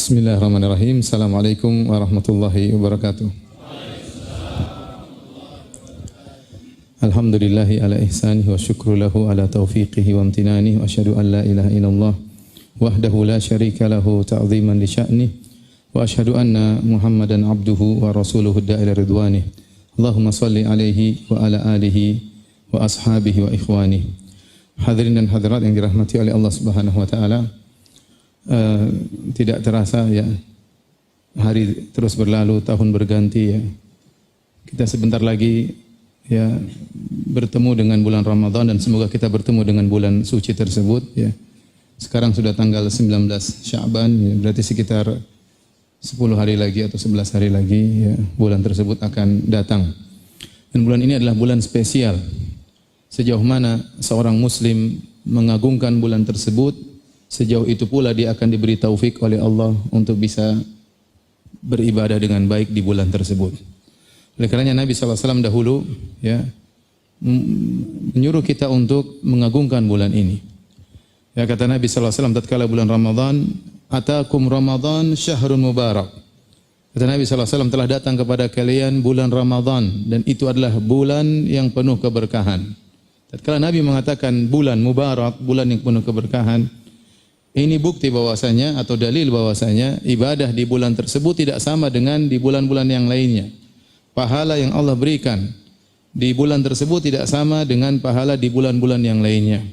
Bismillahirrahmanirrahim. Assalamualaikum warahmatullahi wabarakatuh. Alhamdulillahi ala ihsanihi wa syukru lahu ala taufiqihi wa amtinanihi wa asyhadu an la ilaha illallah wahdahu la syarika lahu ta'ziman li sya'nih wa asyhadu anna Muhammadan abduhu wa rasuluhu da'ila ridwanih. Allahumma salli alaihi wa ala alihi wa ashabihi wa ikhwanih. Hadirin dan hadirat yang dirahmati oleh Allah Subhanahu wa taala. Tidak terasa ya, hari terus berlalu, tahun berganti ya. Kita sebentar lagi ya bertemu dengan bulan Ramadan dan semoga kita bertemu dengan bulan suci tersebut ya. Sekarang sudah tanggal 19 Sya'ban ya, berarti sekitar 10 hari lagi atau 11 hari lagi ya, bulan tersebut akan datang. Dan bulan ini adalah bulan spesial. Sejauh mana seorang muslim mengagungkan bulan tersebut, sejauh itu pula dia akan diberi taufik oleh Allah untuk bisa beribadah dengan baik di bulan tersebut. Oleh karenanya Nabi SAW dahulu ya menyuruh kita untuk mengagungkan bulan ini. Ya, kata Nabi SAW tatkala bulan Ramadan, atakum Ramadan syahrun mubarak. Kata Nabi SAW, telah datang kepada kalian bulan Ramadan dan itu adalah bulan yang penuh keberkahan. Tatkala Nabi mengatakan bulan mubarak, bulan yang penuh keberkahan, ini bukti bahwasanya atau dalil bahwasanya ibadah di bulan tersebut tidak sama dengan di bulan-bulan yang lainnya. Pahala yang Allah berikan di bulan tersebut tidak sama dengan pahala di bulan-bulan yang lainnya.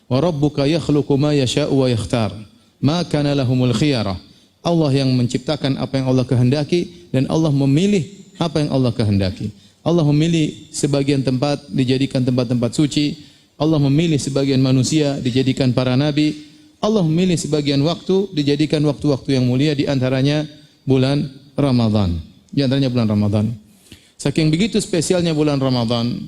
Wa rabbuka yakhluqu ma yasha'u wa yakhtar. Ma kana lahumul khiyarah. Allah yang menciptakan apa yang Allah kehendaki dan Allah memilih apa yang Allah kehendaki. Allah memilih sebagian tempat dijadikan tempat-tempat suci. Allah memilih sebagian manusia dijadikan para nabi. Allah memilih sebagian waktu dijadikan waktu-waktu yang mulia, di antaranya bulan Ramadan. Di antaranya bulan Ramadan. Saking begitu spesialnya bulan Ramadan,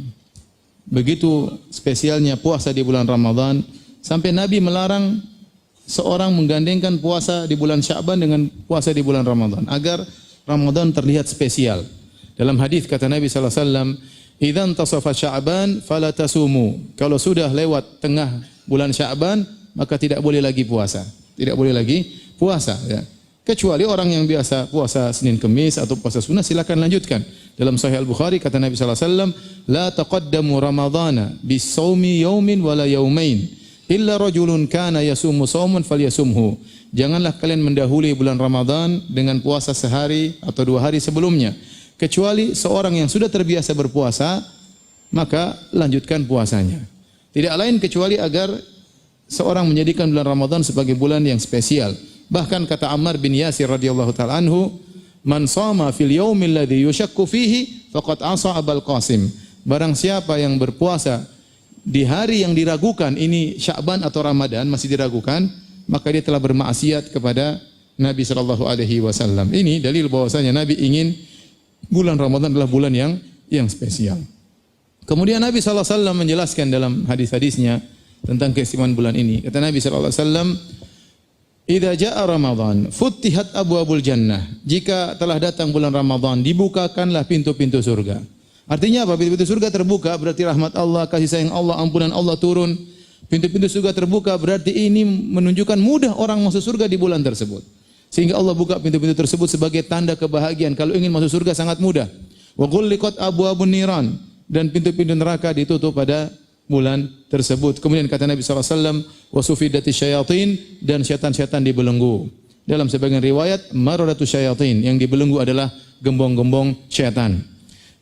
begitu spesialnya puasa di bulan Ramadan, sampai Nabi melarang seorang menggandengkan puasa di bulan Sya'ban dengan puasa di bulan Ramadan, agar Ramadan terlihat spesial. Dalam hadis kata Nabi SAW, "Idzan tasafa Sya'ban fala tasumu." Kalau sudah lewat tengah bulan Sya'ban, maka tidak boleh lagi puasa. Tidak boleh lagi puasa ya. Kecuali orang yang biasa puasa Senin Kemis atau puasa sunnah, silakan lanjutkan. Dalam Sahih Al-Bukhari kata Nabi sallallahu alaihi wasallam, "La taqaddamu Ramadhana bis-shaumi yaumin wala yaumain illa rajulun kana yasumu shauman falyasumhu." Janganlah kalian mendahului bulan Ramadan dengan puasa sehari atau 2 hari sebelumnya, kecuali seorang yang sudah terbiasa berpuasa, maka lanjutkan puasanya. Tidak lain kecuali agar seorang menjadikan bulan Ramadan sebagai bulan yang spesial. Bahkan kata Ammar bin Yasir radhiyallahu taala anhu, "Man shama fil yaumil ladzi yushakku fihi faqad asa Abul Qasim." Barang siapa yang berpuasa di hari yang diragukan, ini Sya'ban atau Ramadan masih diragukan, maka dia telah bermaksiat kepada Nabi sallallahu alaihi wasallam. Ini dalil bahwasanya Nabi ingin bulan Ramadan adalah bulan yang spesial. Kemudian Nabi sallallahu alaihi wasallam menjelaskan dalam hadis-hadisnya tentang keistimewaan bulan ini. Kata Nabi sallallahu alaihi wasallam, "Idza jaa Ramadan, futtihat abwabul jannah." Jika telah datang bulan Ramadan, dibukakanlah pintu-pintu surga. Artinya apa? Pintu-pintu surga terbuka berarti rahmat Allah, kasih sayang Allah, ampunan Allah turun. Pintu-pintu surga terbuka berarti ini menunjukkan mudah orang masuk surga di bulan tersebut. Sehingga Allah buka pintu-pintu tersebut sebagai tanda kebahagiaan. Kalau ingin masuk surga sangat mudah. Wa ghulliqat abwabun niran, dan pintu-pintu neraka ditutup pada bulan tersebut. Kemudian kata Nabi SAW, wasufidati syayatin, dan syaitan-syaitan dibelenggu. Dalam sebagian riwayat, maradatu syayatin, yang dibelenggu adalah gembong-gembong syaitan.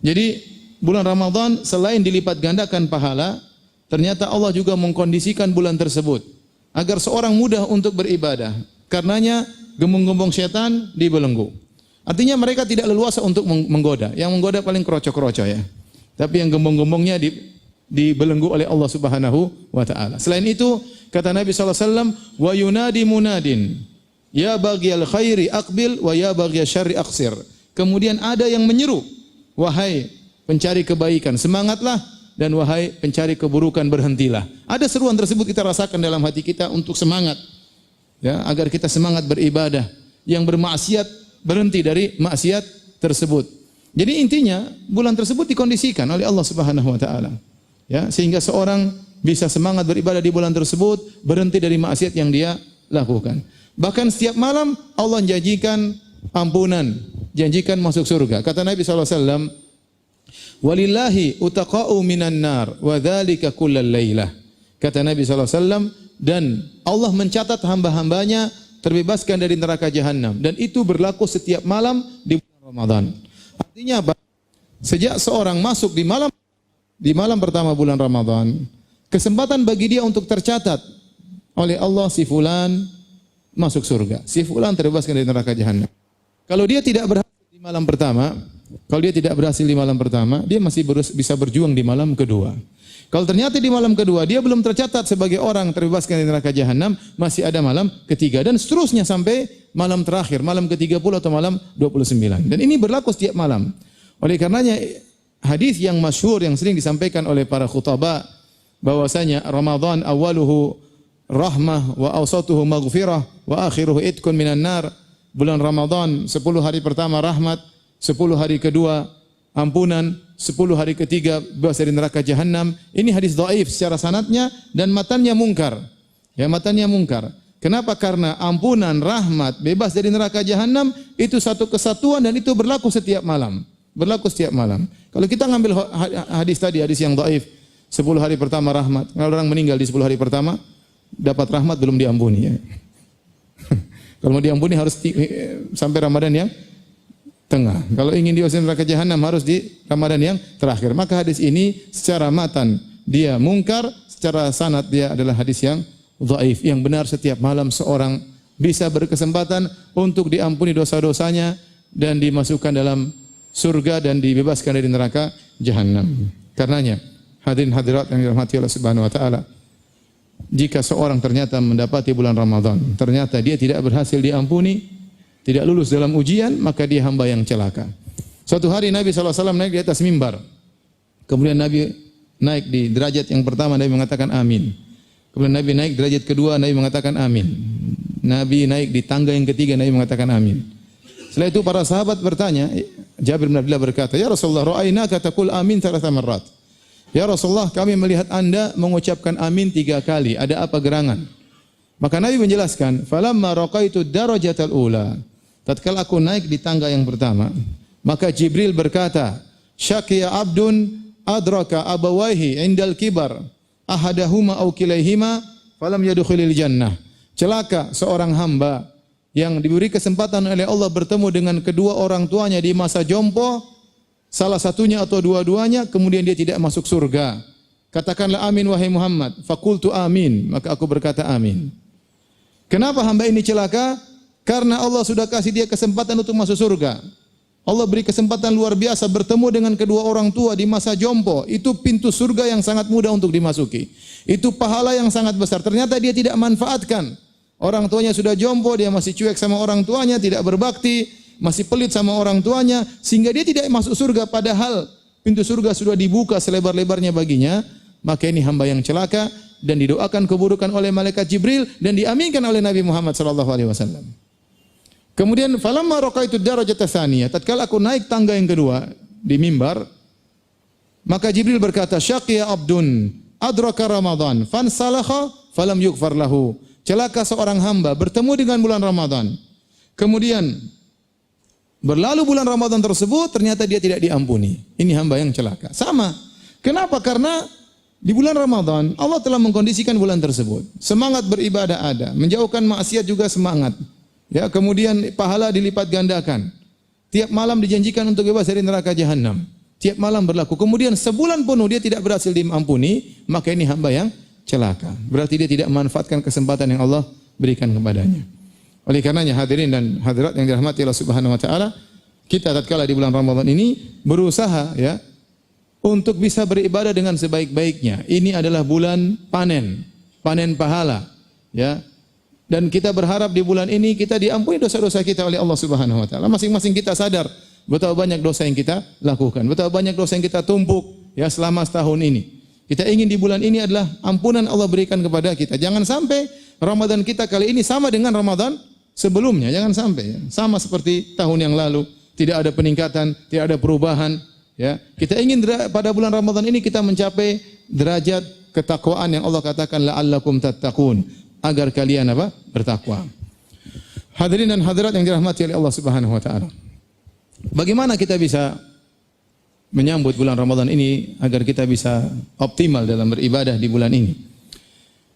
Jadi bulan Ramadan selain dilipat gandakan pahala, ternyata Allah juga mengkondisikan bulan tersebut agar seorang mudah untuk beribadah. Karenanya gembong-gembong syaitan dibelenggu. Artinya mereka tidak leluasa untuk menggoda. Yang menggoda paling kroco-kroco ya. Tapi yang gembong-gembongnya dibelenggu oleh Allah Subhanahu wa taala. Selain itu, kata Nabi sallallahu alaihi wasallam, "Wa yunadi munadin, ya baghiyal khairi aqbil wa ya baghiyasy syarri aqsir." Kemudian ada yang menyeru, "Wahai pencari kebaikan, semangatlah, dan wahai pencari keburukan, berhentilah." Ada seruan tersebut kita rasakan dalam hati kita untuk semangat. Ya, agar kita semangat beribadah. Yang bermaksiat berhenti dari maksiat tersebut. Jadi intinya bulan tersebut dikondisikan oleh Allah Subhanahu wa taala. Ya, sehingga seorang bisa semangat beribadah di bulan tersebut, berhenti dari maksiat yang dia lakukan. Bahkan setiap malam Allah janjikan ampunan, janjikan masuk surga. Kata Nabi SAW, walillahi utaqa'u minan nar wa dzalika kullal lailah. Kata Nabi SAW, dan Allah mencatat hamba-hambanya terbebaskan dari neraka jahanam, dan itu berlaku setiap malam di bulan Ramadan. Artinya apa? Sejak seorang masuk di malam pertama bulan Ramadan, kesempatan bagi dia untuk tercatat oleh Allah, si fulan masuk surga, si fulan terbebaskan dari neraka jahanam. Kalau dia tidak berhasil di malam pertama, dia masih bisa berjuang di malam kedua. Kalau ternyata di malam kedua dia belum tercatat sebagai orang terbebaskan dari neraka jahanam, masih ada malam ketiga dan seterusnya sampai malam terakhir, malam ke-30 atau malam 29. Dan ini berlaku setiap malam. Oleh karenanya hadis yang masyhur yang sering disampaikan oleh para khutaba bahwasanya Ramadan awaluhu rahmah wa awsatuhu maghfirah wa akhiruhu itqun minan nar. Bulan Ramadan 10 hari pertama rahmat, 10 hari kedua ampunan, 10 hari ketiga bebas dari neraka jahanam. Ini hadis dhaif secara sanadnya dan matannya mungkar. Ya, matannya mungkar. Kenapa? Karena ampunan, rahmat, bebas dari neraka jahanam itu satu kesatuan dan itu berlaku setiap malam. Berlaku setiap malam. Kalau kita ngambil hadis tadi, hadis yang dhaif, 10 hari pertama rahmat. Kalau orang meninggal di 10 hari pertama dapat rahmat belum diampuni ya. Kalau mau diampuni harus sampai Ramadan yang tengah. Kalau ingin diusir neraka jahanam harus di Ramadan yang terakhir. Maka hadis ini secara matan dia mungkar, secara sanad dia adalah hadis yang dhaif. Yang benar setiap malam seorang bisa berkesempatan untuk diampuni dosa-dosanya dan dimasukkan dalam surga dan dibebaskan dari neraka jahanam. Karenanya hadirin hadirat yang dirahmati Allah Subhanahu wa taala, jika seorang ternyata mendapati bulan Ramadan, ternyata dia tidak berhasil diampuni, tidak lulus dalam ujian, maka dia hamba yang celaka. Suatu hari Nabi SAW naik di atas mimbar. Kemudian Nabi naik di derajat yang pertama, Nabi mengatakan amin. Kemudian Nabi naik derajat kedua, Nabi mengatakan amin. Nabi naik di tangga yang ketiga, Nabi mengatakan amin. Setelah itu para sahabat bertanya, Jabir bin Abdullah berkata, "Ya Rasulullah, ra'ainaka taqul amin 3 marrat." Ya Rasulullah, kami melihat Anda mengucapkan amin 3 kali. Ada apa gerangan? Maka Nabi menjelaskan, "Falamma raqaitu darajatal ula." Tatkala aku naik di tangga yang pertama, maka Jibril berkata, "Syaqiya abdun adraka abawaihi indal kibar, ahadahuma aw kilaihima falam yadkhulil jannah." Celaka seorang hamba yang diberi kesempatan oleh Allah bertemu dengan kedua orang tuanya di masa jompo, salah satunya atau dua-duanya, kemudian dia tidak masuk surga. Katakanlah amin wahai Muhammad. Fakultu amin, maka aku berkata amin. Kenapa hamba ini celaka? Karena Allah sudah kasih dia kesempatan untuk masuk surga. Allah beri kesempatan luar biasa bertemu dengan kedua orang tua di masa jompo. Itu pintu surga yang sangat mudah untuk dimasuki. Itu pahala yang sangat besar. Ternyata dia tidak manfaatkan. Orang tuanya sudah jompo, dia masih cuek sama orang tuanya, tidak berbakti, masih pelit sama orang tuanya, sehingga dia tidak masuk surga padahal pintu surga sudah dibuka selebar-lebarnya baginya. Maka ini hamba yang celaka dan didoakan keburukan oleh malaikat Jibril dan diaminkan oleh Nabi Muhammad sallallahu alaihi wasallam. Kemudian falamma raqaitu darajat tsaniyah, tatkala aku naik tangga yang kedua di mimbar, maka Jibril berkata, "Syaqiya abdun adraka Ramadan fansalakha falam yughfar lahu." Celaka seorang hamba bertemu dengan bulan Ramadan. Kemudian berlalu bulan Ramadan tersebut, ternyata dia tidak diampuni. Ini hamba yang celaka. Sama. Kenapa? Karena di bulan Ramadan Allah telah mengkondisikan bulan tersebut. Semangat beribadah ada, menjauhkan maksiat juga semangat. Ya, kemudian pahala dilipat gandakan. Tiap malam dijanjikan untuk bebas dari neraka jahanam. Tiap malam berlaku. Kemudian sebulan penuh dia tidak berhasil diampuni, maka ini hamba yang celaka. Berarti dia tidak memanfaatkan kesempatan yang Allah berikan kepadanya. Oleh karenanya hadirin dan hadirat yang dirahmati Allah Subhanahu wa taala, kita tatkala di bulan Ramadan ini berusaha ya untuk bisa beribadah dengan sebaik-baiknya. Ini adalah bulan panen pahala, ya. Dan kita berharap di bulan ini kita diampuni dosa-dosa kita oleh Allah Subhanahu wa taala. Masing-masing kita sadar betapa banyak dosa yang kita lakukan, betapa banyak dosa yang kita tumpuk ya selama setahun ini. Kita ingin di bulan ini adalah ampunan Allah berikan kepada kita. Jangan sampai Ramadan kita kali ini sama dengan Ramadan sebelumnya. Jangan sampai ya. Sama seperti tahun yang lalu, tidak ada peningkatan, tidak ada perubahan. Ya, kita ingin pada bulan Ramadan ini kita mencapai derajat ketakwaan yang Allah katakan la'allakum tattaqun, agar kalian bertakwa. Hadirin dan hadirat yang dirahmati oleh Allah Subhanahu wa taala. Bagaimana kita bisa menyambut bulan Ramadan ini agar kita bisa optimal dalam beribadah di bulan ini?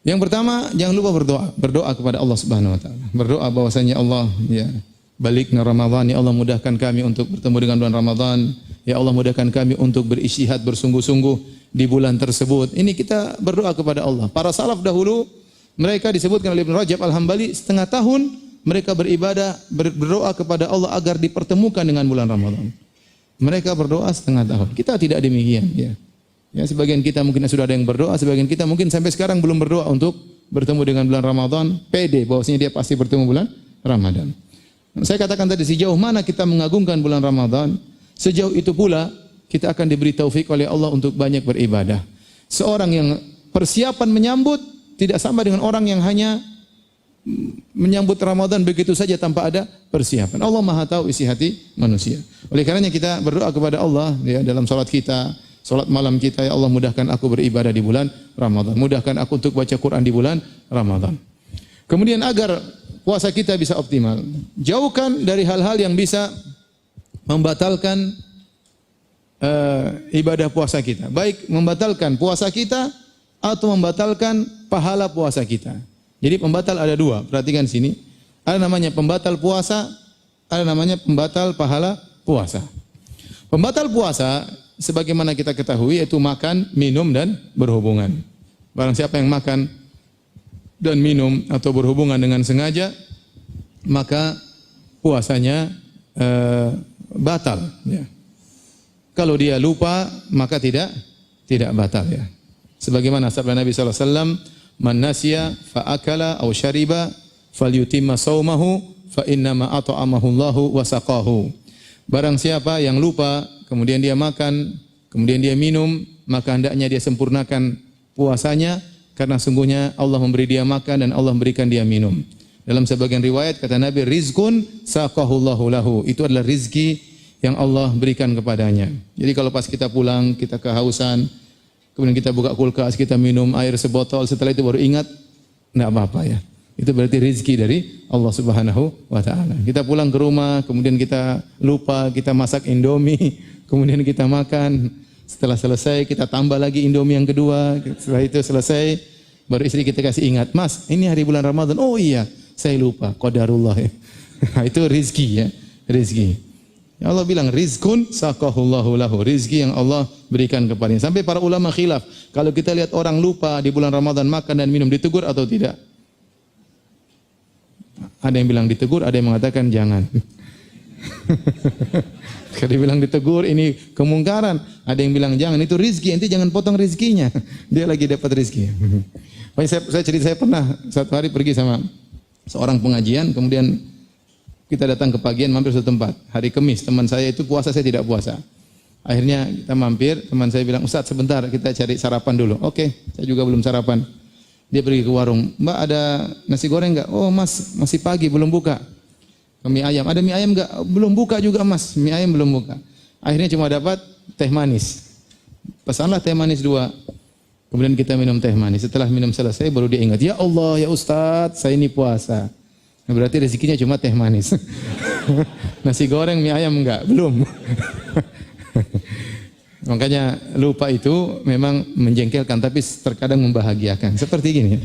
Yang pertama, jangan lupa berdoa. Berdoa kepada Allah Subhanahu wa taala. Berdoa bahwasanya Allah, ya, balikna Ramadan, ya Allah mudahkan kami untuk bertemu dengan bulan Ramadan. Ya Allah mudahkan kami untuk beristihad bersungguh-sungguh di bulan tersebut. Ini kita berdoa kepada Allah. Para salaf dahulu, mereka disebutkan oleh Ibnu Rajab Al-Hambali, setengah tahun mereka beribadah, berdoa kepada Allah agar dipertemukan dengan bulan Ramadan. Mereka berdoa setengah tahun. Kita tidak demikian, ya. Ya, sebagian kita mungkin sudah ada yang berdoa, sebagian kita mungkin sampai sekarang belum berdoa untuk bertemu dengan bulan Ramadan, pede bahwasanya dia pasti bertemu bulan Ramadan. Saya katakan tadi, sejauh mana kita mengagungkan bulan Ramadan, sejauh itu pula kita akan diberi taufik oleh Allah untuk banyak beribadah. Seorang yang persiapan menyambut tidak sama dengan orang yang hanya menyambut Ramadan begitu saja tanpa ada persiapan. Allah Maha tahu isi hati manusia. Oleh karenanya kita berdoa kepada Allah, ya, dalam salat kita, salat malam kita, ya Allah mudahkan aku beribadah di bulan Ramadan. Mudahkan aku untuk baca Quran di bulan Ramadan. Kemudian agar puasa kita bisa optimal, jauhkan dari hal-hal yang bisa membatalkan ibadah puasa kita. Baik membatalkan puasa kita atau membatalkan pahala puasa kita. Jadi pembatal ada dua, perhatikan sini. Ada namanya pembatal puasa, ada namanya pembatal pahala puasa. Pembatal puasa sebagaimana kita ketahui yaitu makan, minum dan berhubungan. Barang siapa yang makan dan minum atau berhubungan dengan sengaja, maka puasanya batal, ya. Kalau dia lupa maka tidak batal, ya. Sebagaimana sabda Nabi sallallahu alaihi wasallam, "Man nasiya fa akala aw syariba falyutimma saumahu fa inna ma at'amahu Allahu wa saqahu." Barang siapa yang lupa kemudian dia makan, kemudian dia minum, maka hendaknya dia sempurnakan puasanya karena sungguhnya Allah memberi dia makan dan Allah memberikan dia minum. Dalam sebagian riwayat kata Nabi, rizqun saqahullahu lahu. Itu adalah rizki yang Allah berikan kepadanya. Jadi kalau pas kita pulang, kita kehausan, kemudian kita buka kulkas, kita minum air sebotol, setelah itu baru ingat, enggak apa-apa, ya. Itu berarti rizki dari Allah Subhanahu wa taala. Kita pulang ke rumah, kemudian kita lupa, kita masak Indomie, kemudian kita makan. Setelah selesai kita tambah lagi Indomie yang kedua. Setelah itu selesai, baru istri kita kasih ingat, "Mas, ini hari bulan Ramadan." "Oh iya, saya lupa." Qadarullah, ya. Itu rizki, ya. Rizki. Allah bilang rizkun saqahullahu lahu, rizki yang Allah berikan kepadanya. Sampai para ulama khilaf, kalau kita lihat orang lupa di bulan Ramadan makan dan minum, ditegur atau tidak? Ada yang bilang ditegur, ada yang mengatakan jangan. Kalau dibilang ditegur ini kemungkaran, ada yang bilang jangan, itu rizki, nanti jangan potong rizkinya. Dia lagi dapat rizki. Saya cerita, saya pernah satu hari pergi sama seorang pengajian, kemudian kita datang ke pagian, mampir suatu tempat. Hari Kamis, teman saya itu puasa, saya tidak puasa. Akhirnya kita mampir, teman saya bilang, "Ustaz sebentar, kita cari sarapan dulu." Oke, saya juga belum sarapan. Dia pergi ke warung, "Mbak ada nasi goreng enggak?" "Oh Mas, masih pagi, belum buka." "Mie ayam, ada mie ayam enggak?" "Belum buka juga Mas, mie ayam belum buka." Akhirnya cuma dapat teh manis. Pesanlah teh manis 2. Kemudian kita minum teh manis. Setelah minum selesai, baru dia ingat, "Ya Allah, ya Ustaz, saya ini puasa." Berarti rezekinya cuma teh manis. Nasi goreng, mie ayam enggak, belum. Makanya lupa itu memang menjengkelkan, tapi terkadang membahagiakan. Seperti gini.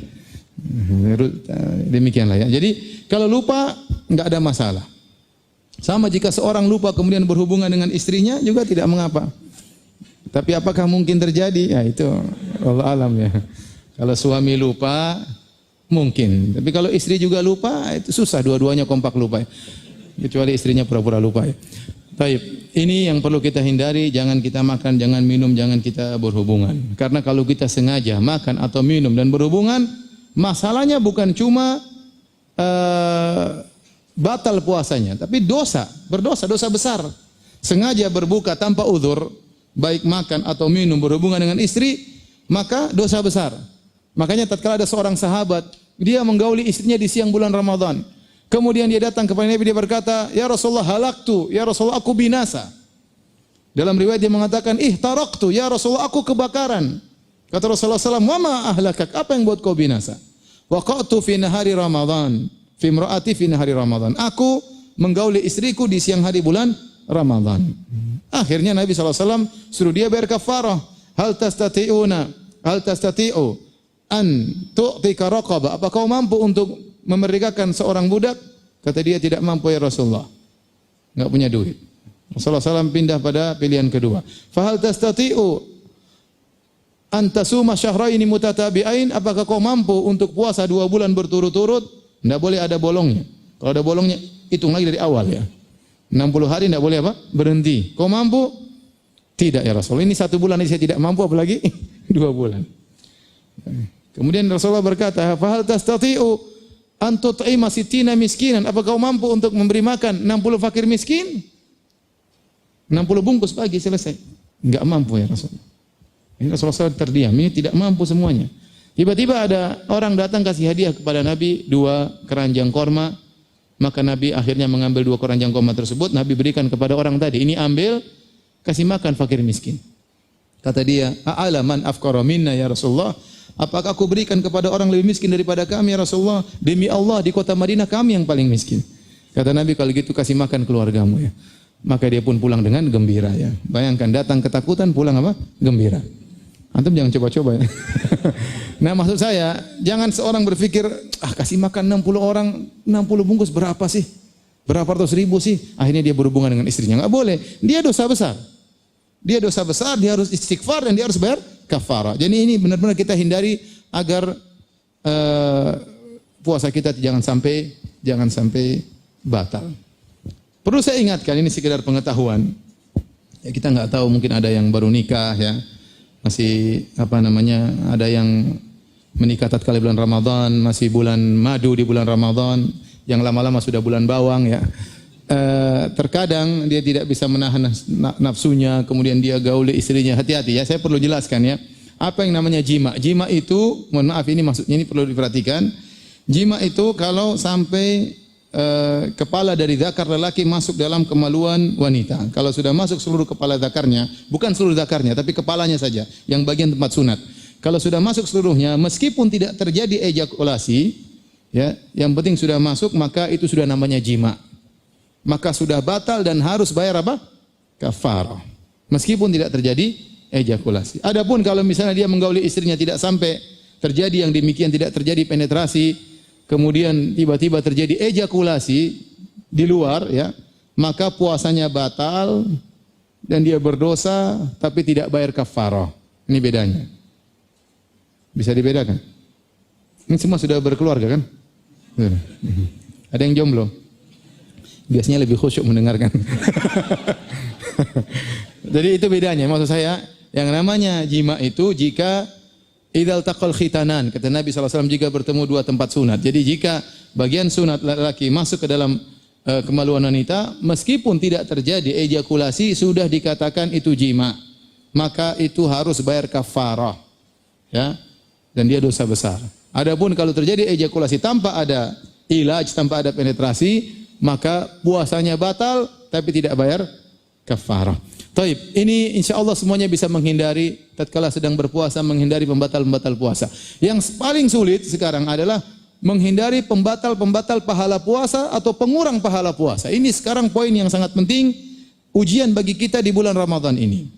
Demikianlah, ya. Jadi kalau lupa enggak ada masalah. Sama jika seorang lupa kemudian berhubungan dengan istrinya juga tidak mengapa. Tapi apakah mungkin terjadi? Ya itu Allah alam, ya. Kalau suami lupa mungkin, tapi kalau istri juga lupa itu susah, dua-duanya kompak lupa, ya. Kecuali istrinya pura-pura lupa, ya. Baik, ini yang perlu kita hindari, jangan kita makan, jangan minum, jangan kita berhubungan. Karena kalau kita sengaja makan atau minum dan berhubungan, masalahnya bukan cuma batal puasanya, tapi berdosa besar. Sengaja berbuka tanpa uzur, baik makan atau minum, berhubungan dengan istri, maka dosa besar. Makanya tatkala ada seorang sahabat, dia menggauli istrinya di siang bulan Ramadan. Kemudian dia datang kepada Nabi, dia berkata, "Ya Rasulullah, halaktu, ya Rasulullah, aku binasa." Dalam riwayat dia mengatakan, "Ihtaraktu, ya Rasulullah, aku kebakaran." Kata Rasulullah SAW, "Wa ma ahlakak, apa yang buat kau binasa?" "Waqa'tu fi nahari Ramadan." fi imraati fi nahari Ramadan. Aku menggauli istriku di siang hari bulan Ramadan. Akhirnya Nabi SAW suruh dia bayar kafarah. Hal tastati'u an tu'tika raqabah. Apa kau mampu untuk memerdekakan seorang budak? Kata dia, tidak mampu ya Rasulullah. Enggak punya duit. Rasulullah SAW pindah pada pilihan kedua. Fahal tastati'u an tasuma syahraini mutatabi'ain. Apakah kau mampu untuk puasa 2 bulan berturut-turut? Enggak boleh ada bolongnya. Kalau ada bolongnya, hitung lagi dari awal ya. 60 hari enggak boleh apa? Berhenti. Kau mampu? Tidak ya Rasulullah. Ini 1 bulan ini saya tidak mampu, apalagi 2 bulan. Kemudian Rasulullah berkata, fahal tastati'u an tut'ima sittina miskinan. Apa kau mampu untuk memberi makan 60 fakir miskin? 60 bungkus pagi selesai. Enggak mampu ya Rasulullah. Ini Rasulullah SAW terdiam. Ini tidak mampu semuanya. Tiba-tiba ada orang datang kasih hadiah kepada Nabi 2 keranjang korma. Maka Nabi akhirnya mengambil 2 keranjang korma tersebut. Nabi berikan kepada orang tadi. Ini ambil, kasih makan fakir miskin. Kata dia, a'ala man afqara minna ya Rasulullah. Apakah aku berikan kepada orang lebih miskin daripada kami ya Rasulullah? Demi Allah, di kota Madinah kami yang paling miskin. Kata Nabi, kalau gitu kasih makan keluargamu ya. Maka dia pun pulang dengan gembira ya. Bayangkan, datang ketakutan, pulang apa? Gembira. Antum jangan coba-coba ya. Nah, maksud saya, jangan seorang berpikir, kasih makan 60 orang, 60 bungkus berapa sih? Berapa ratus ribu sih? Akhirnya dia berhubungan dengan istrinya. Enggak boleh. Dia dosa besar. Dia dosa besar, dia harus istighfar dan dia harus bayar kafarah. Jadi ini benar-benar kita hindari agar puasa kita jangan sampai batal. Perlu saya ingatkan, ini sekedar pengetahuan. Ya, kita nggak tahu, mungkin ada yang baru nikah ya, masih ada yang menikah tatkala bulan Ramadan, masih bulan madu di bulan Ramadan, yang lama-lama sudah bulan bawang ya. Terkadang dia tidak bisa menahan nafsunya, kemudian dia gauli istrinya. Hati-hati ya, saya perlu jelaskan ya. Apa yang namanya jima? Jima itu, mohon maaf ini maksudnya, ini perlu diperhatikan. Jima itu kalau sampai kepala dari zakar lelaki masuk dalam kemaluan wanita. Kalau sudah masuk seluruh kepala zakarnya, bukan seluruh zakarnya, tapi kepalanya saja, yang bagian tempat sunat. Kalau sudah masuk seluruhnya, meskipun tidak terjadi ejakulasi, ya, yang penting sudah masuk, maka itu sudah namanya jima. Maka sudah batal dan harus bayar apa? Kafarah. Meskipun tidak terjadi ejakulasi. Adapun kalau misalnya dia menggauli istrinya tidak sampai terjadi yang demikian, tidak terjadi penetrasi, kemudian tiba-tiba terjadi ejakulasi di luar ya, maka puasanya batal dan dia berdosa tapi tidak bayar kafarah. Ini bedanya. Bisa dibedakan? Ini semua sudah berkeluarga kan? Ada yang jomblo? Biasanya lebih khusyuk mendengarkan. Jadi itu bedanya. Maksud saya, yang namanya jima itu jika idzal taqal khitanan, kata Nabi SAW, jika bertemu 2 tempat sunat. Jadi jika bagian sunat laki masuk ke dalam kemaluan wanita, meskipun tidak terjadi ejakulasi, sudah dikatakan itu jima. Maka itu harus bayar kafarah. Ya. Dan dia dosa besar. Adapun kalau terjadi ejakulasi tanpa ada ilaj, tanpa ada penetrasi, maka puasanya batal tapi tidak bayar kafarah. Taib, ini insyaallah semuanya bisa menghindari tatkala sedang berpuasa, menghindari pembatal-pembatal puasa. Yang paling sulit sekarang adalah menghindari pembatal-pembatal pahala puasa atau pengurang pahala puasa. Ini sekarang poin yang sangat penting, ujian bagi kita di bulan Ramadan ini.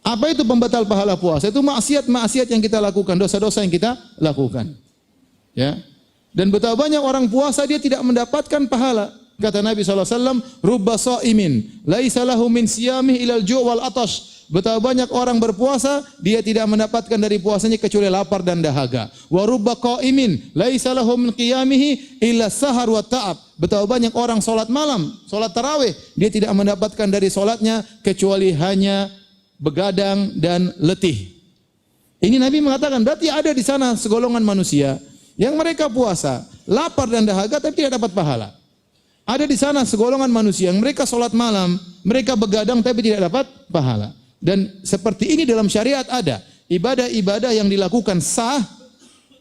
Apa itu pembatal pahala puasa? Itu maksiat-maksiat yang kita lakukan, dosa-dosa yang kita lakukan. Ya. Dan betapa banyak orang puasa dia tidak mendapatkan pahala. Kata Nabi SAW, rubba sha'imin laisa lahu min siyamih ilal ju' wal atash. Betapa banyak orang berpuasa dia tidak mendapatkan dari puasanya kecuali lapar dan dahaga. Wa rubba qa'imin laisa lahu min qiyamihi illa sahar wa ta'ab. Betapa banyak orang salat malam, salat tarawih, dia tidak mendapatkan dari salatnya kecuali hanya begadang dan letih. Ini Nabi mengatakan berarti ada di sana segolongan manusia yang mereka puasa, lapar dan dahaga tapi tidak dapat pahala. Ada di sana segolongan manusia yang mereka sholat malam, mereka begadang tapi tidak dapat pahala. Dan seperti ini dalam syariat ada. Ibadah-ibadah yang dilakukan sah,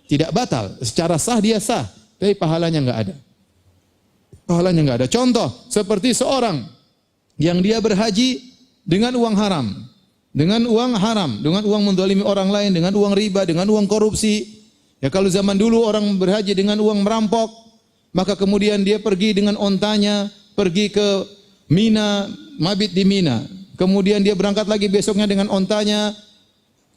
tidak batal. Secara sah dia sah, tapi pahalanya enggak ada. Pahalanya enggak ada. Contoh, seperti seorang yang dia berhaji dengan uang haram. Dengan uang haram, dengan uang menzalimi orang lain, dengan uang riba, dengan uang korupsi. Ya kalau zaman dulu orang berhaji dengan uang merampok, Maka kemudian dia pergi dengan ontanya, pergi ke Mina, mabit di Mina. Kemudian dia berangkat lagi besoknya dengan ontanya,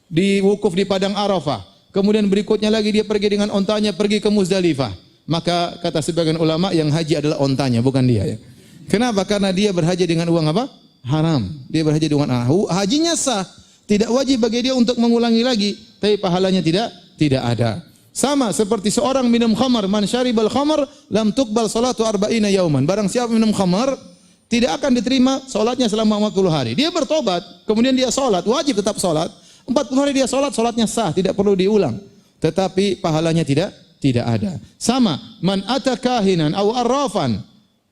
di wukuf di padang Arafah. Kemudian berikutnya lagi dia pergi dengan ontanya, pergi ke Muzdalifah. Maka kata sebagian ulama yang haji adalah ontanya, bukan dia ya. Kenapa? Karena dia berhaji dengan uang apa? Haram. Dia berhaji dengan hajinya sah. Tidak wajib bagi dia untuk mengulangi lagi, tapi pahalanya tidak ada. Sama seperti seorang minum khamar, man syaribal khamar lam tuqbal salatu arba'ina yauman. Barang siapa minum khamar, tidak akan diterima salatnya selama 40 hari. Dia bertobat, kemudian dia salat, wajib tetap salat. 40 hari dia salat, salatnya sah, tidak perlu diulang. Tetapi pahalanya tidak ada. Sama, man ata kahinan aw arrafan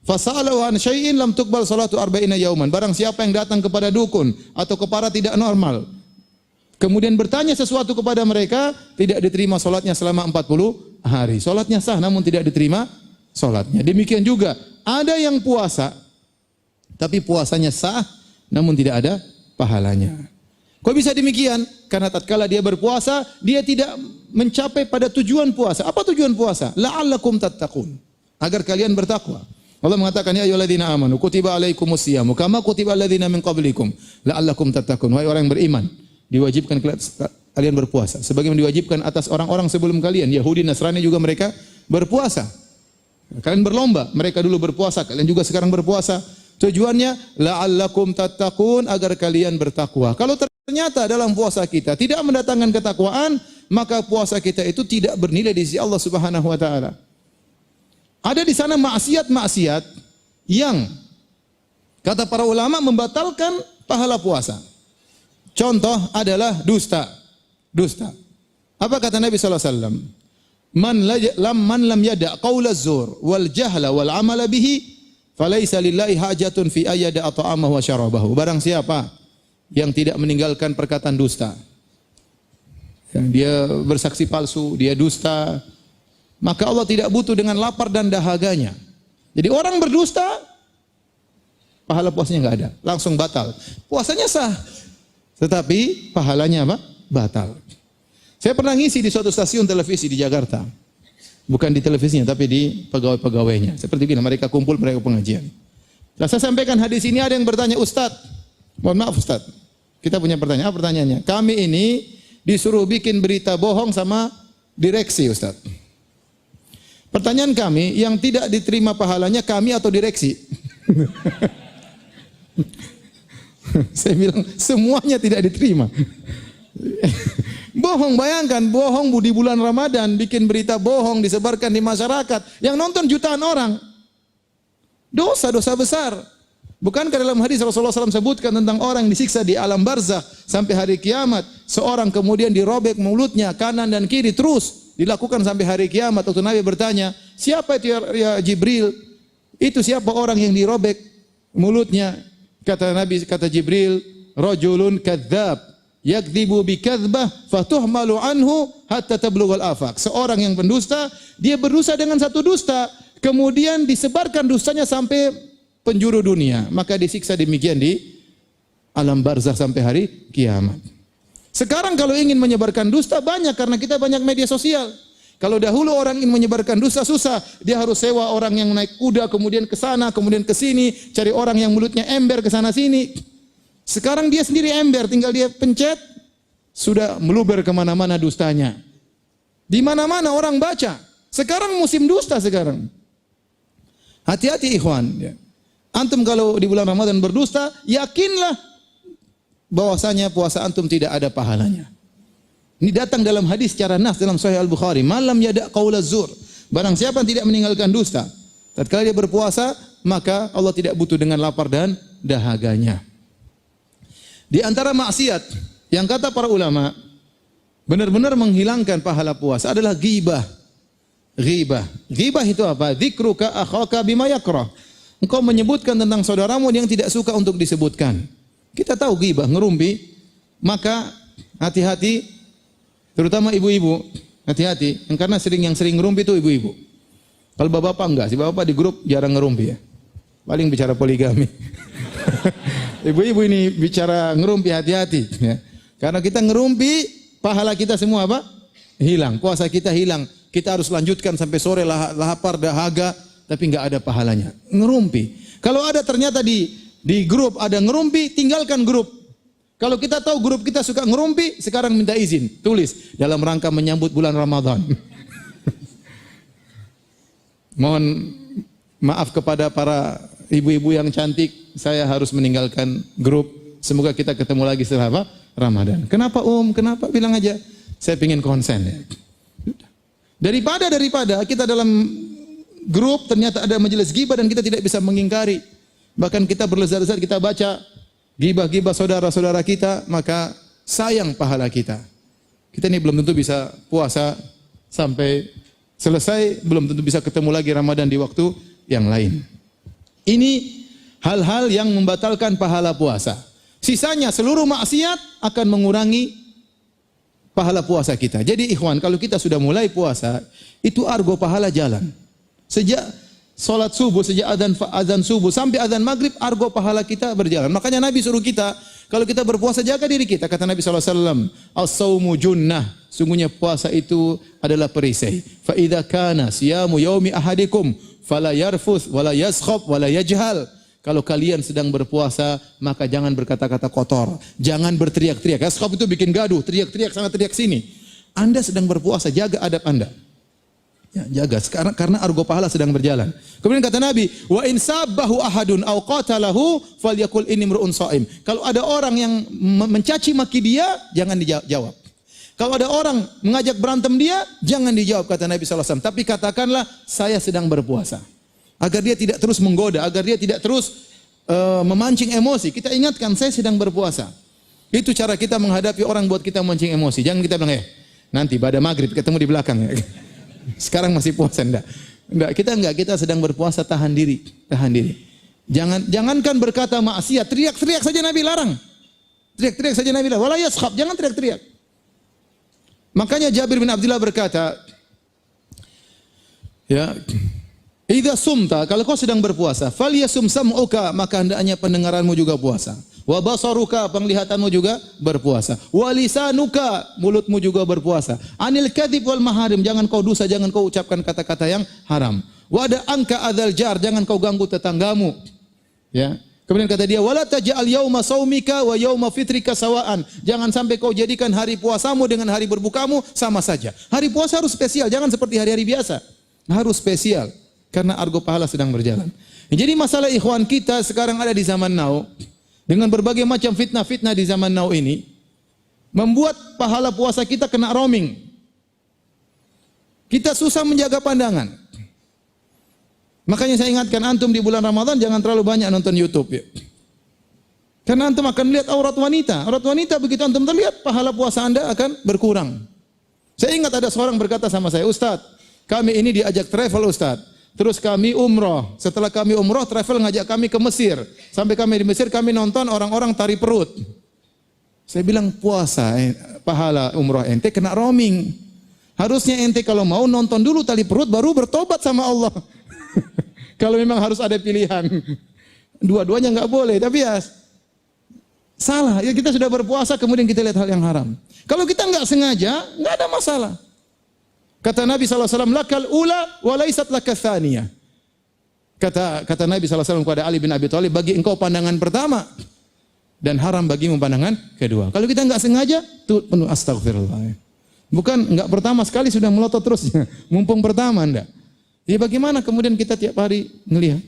fasalahu an syai'in lam tuqbal salatu arba'ina yauman. Barang siapa yang datang kepada dukun atau kepada tidak normal, kemudian bertanya sesuatu kepada mereka, tidak diterima salatnya selama 40 hari. Salatnya sah namun tidak diterima salatnya. Demikian juga ada yang puasa tapi puasanya sah namun tidak ada pahalanya. Kok bisa demikian? Karena tatkala dia berpuasa, dia tidak mencapai pada tujuan puasa. Apa tujuan puasa? La'allakum tattaqun. Agar kalian bertakwa. Allah mengatakan, ya ayyuhalladzina amanu kutiba alaikumus syiyamu kama kutiba alladzina min qablikum la'allakum tattaqun. Wahai orang yang beriman, diwajibkan kalian berpuasa sebagaimana diwajibkan atas orang-orang sebelum kalian. Yahudi, Nasrani juga mereka berpuasa. Kalian berlomba, mereka dulu berpuasa, kalian juga sekarang berpuasa. Tujuannya la'allakum tattaqun, agar kalian bertakwa. Kalau ternyata dalam puasa kita tidak mendatangkan ketakwaan, maka puasa kita itu tidak bernilai di sisi Allah Subhanahu wa taala. Ada di sana maksiat-maksiat yang kata para ulama membatalkan pahala puasa. Contoh adalah dusta. Dusta. Apa kata Nabi sallallahu alaihi wasallam? Man lam yada' qaula zur wal jahla wal amala bihi falaisa lillahi hajatun fi ayyada ta'amahu wa syarabahu. Barang siapa yang tidak meninggalkan perkataan dusta, dia bersaksi palsu, dia dusta, maka Allah tidak butuh dengan lapar dan dahaganya. Jadi orang berdusta, pahala puasanya enggak ada, langsung batal. Puasanya sah, tetapi pahalanya apa? Batal. Saya pernah ngisi di suatu stasiun televisi di Jakarta. Bukan di televisinya, tapi di pegawai-pegawainya. Seperti bilang, mereka kumpul, mereka pengajian. Nah, saya sampaikan hadis ini, ada yang bertanya, Ustadz, mohon maaf Ustadz, kita punya pertanyaan. Apa pertanyaannya? Kami ini disuruh bikin berita bohong sama direksi, Ustadz. Pertanyaan kami, yang tidak diterima pahalanya kami atau direksi? Saya bilang, semuanya tidak diterima. Bohong, bayangkan bohong di bulan Ramadan, bikin berita bohong disebarkan di masyarakat, yang nonton jutaan orang. Dosa-dosa besar. Bukankah dalam hadis Rasulullah SAW sebutkan tentang orang yang disiksa di alam barzakh sampai hari kiamat, seorang kemudian dirobek mulutnya kanan dan kiri, terus dilakukan sampai hari kiamat. Waktu Nabi bertanya, siapa itu ya Jibril? Itu siapa orang yang dirobek mulutnya? Kata Nabi, kata Jibril, rajulun kadzdzab yakdzibu bikadzbah fatuhmalu anhu hatta tablughal afaq. Seorang yang pendusta, dia berdusta dengan satu dusta, kemudian disebarkan dustanya sampai penjuru dunia, maka disiksa demikian di alam barzakh sampai hari kiamat. Sekarang kalau ingin menyebarkan dusta banyak, karena kita banyak media sosial. Kalau dahulu orang ingin menyebarkan dusta susah, dia harus sewa orang yang naik kuda kemudian ke sana, kemudian ke sini, cari orang yang mulutnya ember ke sana sini. Sekarang dia sendiri ember, tinggal dia pencet, sudah meluber kemana-mana dustanya. Di mana-mana orang baca. Sekarang musim dusta sekarang. Hati-hati ikhwan. Antum kalau di bulan Ramadan berdusta, yakinlah bahwasanya puasa antum tidak ada pahalanya. Ini datang dalam hadis secara nas dalam Sahih Al-Bukhari. Malam yada' qaula zur. Barang siapa yang tidak meninggalkan dusta, tatkala dia berpuasa, maka Allah tidak butuh dengan lapar dan dahaganya. Di antara maksiat yang kata para ulama benar-benar menghilangkan pahala puasa adalah ghibah. Ghibah. Ghibah itu apa? Dzikruka akhaka bima yakrah. Engkau menyebutkan tentang saudaramu yang tidak suka untuk disebutkan. Kita tahu ghibah, ngerumpi. Maka hati-hati, terutama ibu-ibu, hati-hati. Karena yang sering ngerumpi itu ibu-ibu. Kalau bapak-bapak enggak, si bapak di grup jarang ngerumpi ya. Paling bicara poligami. Ibu-ibu ini bicara ngerumpi, hati-hati ya. Karena kita ngerumpi, pahala kita semua apa? Hilang. Puasa kita hilang. kita harus lanjutkan sampai sore, lapar, dahaga, tapi nggak ada pahalanya. Ngerumpi. Kalau ada ternyata di grup ada ngerumpi, tinggalkan grup. Kalau kita tahu grup kita suka ngerumpi, sekarang minta izin, tulis dalam rangka menyambut bulan Ramadan. Mohon maaf kepada para ibu-ibu yang cantik, saya harus meninggalkan grup. Semoga kita ketemu lagi setelah apa? Ramadan. Kenapa Kenapa? Bilang aja, saya ingin konsen. Ya. Daripada kita dalam grup ternyata ada majelis ghibah dan kita tidak bisa mengingkari. Bahkan kita berlezat-lezat kita baca ghibah-ghibah saudara-saudara kita, maka sayang pahala kita. Kita ini belum tentu bisa puasa sampai selesai, belum tentu bisa ketemu lagi Ramadan di waktu yang lain. Ini hal-hal yang membatalkan pahala puasa. Sisanya seluruh maksiat akan mengurangi pahala puasa kita. Jadi ikhwan, kalau kita sudah mulai puasa, itu argo pahala jalan. Sejak salat subuh, sejak azan subuh sampai azan maghrib, argo pahala kita berjalan. Makanya Nabi suruh kita, kalau kita berpuasa jaga diri kita. Kata Nabi SAW, as-sawmu junnah. Sungguhnya puasa itu adalah perisai. Fa idza kana siyamu yaumi ahadikum fala yarfuth wala yaskhab wala yajhal. Kalau kalian sedang berpuasa, maka jangan berkata-kata kotor, jangan berteriak-teriak. Yaskhab itu bikin gaduh, teriak-teriak sana teriak sini. Anda sedang berpuasa, jaga adab Anda. Ya, jaga sekarang karena argo pahala sedang berjalan. Kemudian kata Nabi, wa in sabbahu ahadun aw qatalahu falyakul inni mru'un shaim. Kalau ada orang yang mencaci maki dia, jangan dijawab. Kalau ada orang mengajak berantem dia, jangan dijawab, kata Nabi SAW. Tapi katakanlah, saya sedang berpuasa. Agar dia tidak terus menggoda, agar dia tidak terus memancing emosi. Kita ingatkan, saya sedang berpuasa. Itu cara kita menghadapi orang buat kita memancing emosi. Jangan kita bilang, nanti pada maghrib ketemu di belakang. Sekarang masih puasa, enggak. Kita sedang berpuasa, tahan diri. Jangankan berkata maksiat, teriak-teriak saja Nabi larang. Teriak-teriak saja Nabi larang. Wala yaskhab, jangan teriak-teriak. Makanya Jabir bin Abdullah berkata, ya, idza sumta, kalau kau sedang berpuasa, falyasum sam'uka, maka hendaknya pendengaranmu juga puasa. Wa basaruka, penglihatanmu juga berpuasa. Wa lisanuka, mulutmu juga berpuasa. Anil kadzib wal maharim, jangan kau dusta, jangan kau ucapkan kata-kata yang haram. Wa da anka adzal jar, jangan kau ganggu tetanggamu. Ya. Kemudian kata dia, wala taj'al yauma saumika wa yauma fitrika sawaan. Jangan sampai kau jadikan hari puasamu dengan hari berbukamu sama saja. Hari puasa harus spesial, jangan seperti hari-hari biasa. Harus spesial karena argo pahala sedang berjalan. Jadi masalah ikhwan kita sekarang ada di zaman now dengan berbagai macam fitnah-fitnah di zaman now ini membuat pahala puasa kita kena roaming. Kita susah menjaga pandangan. Makanya saya ingatkan antum di bulan Ramadan jangan terlalu banyak nonton YouTube ya. Karena antum akan melihat aurat wanita. Aurat wanita begitu antum terlihat, pahala puasa Anda akan berkurang. Saya ingat ada seorang berkata sama saya, Ustaz, kami ini diajak travel Ustaz. Terus kami umroh. Setelah kami umroh, travel ngajak kami ke Mesir. Sampai kami di Mesir, kami nonton orang-orang tari perut. Saya bilang puasa, pahala umroh ente kena roaming. Harusnya ente kalau mau nonton dulu tali perut, baru bertobat sama Allah. Kalau memang harus ada pilihan, dua-duanya nggak boleh. Tapi ya salah. Ya kita sudah berpuasa kemudian kita lihat hal yang haram. Kalau kita nggak sengaja, nggak ada masalah. Kata Nabi SAW, lakal ula walaisat lakathaniya. Kata Nabi SAW kepada Ali bin Abi Thalib, bagi engkau pandangan pertama dan haram bagimu pandangan kedua. Kalau kita nggak sengaja, tuh penuh astagfirullah. Bukan nggak pertama sekali sudah melotot terus, mumpung pertama enggak. Ya bagaimana kemudian kita tiap hari ngelihat?